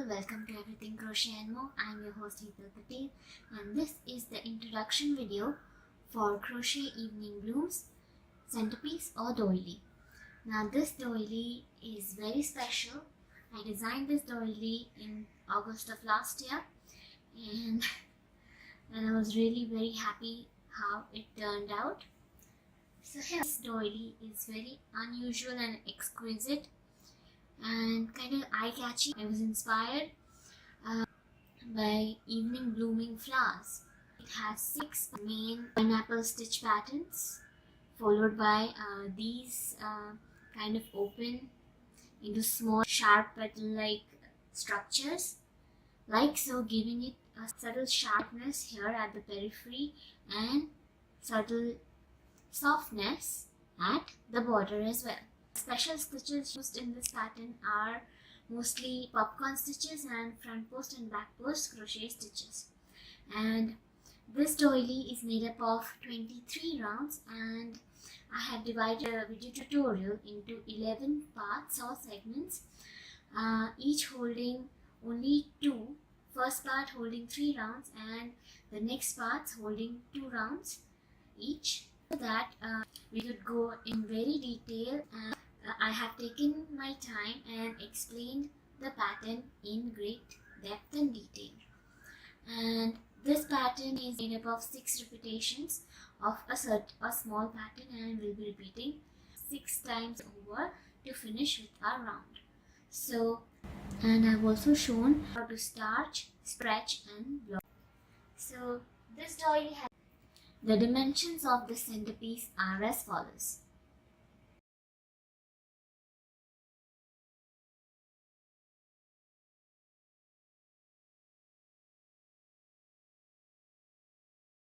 Welcome to Everything Crochet and More. I'm your host Heya, and this is the introduction video for Crochet Evening Blooms Centerpiece or Doily. Now this doily is very special. I designed this doily in August of last year and I was really very happy how it turned out. So here, this doily is very unusual and exquisite and kind of eye-catchy. I was inspired by evening blooming flowers. It has 6 main pineapple stitch patterns followed by these kind of open into small sharp petal-like structures, like so, giving it a subtle sharpness here at the periphery and subtle softness at the border as well. Special stitches used in this pattern are mostly popcorn stitches and front post and back post crochet stitches. And this doily is made up of 23 rounds, and I have divided a video tutorial into 11 parts or segments, each holding only 2. First part holding 3 rounds and the next parts holding 2 rounds each, so that we could go in very detail, and I have taken my time and explained the pattern in great depth and detail. And this pattern is made up of 6 repetitions of a small pattern, and we'll be repeating 6 times over to finish with our round. So, and I've also shown how to starch, stretch and block. So this doily has the dimensions of the centerpiece are as follows.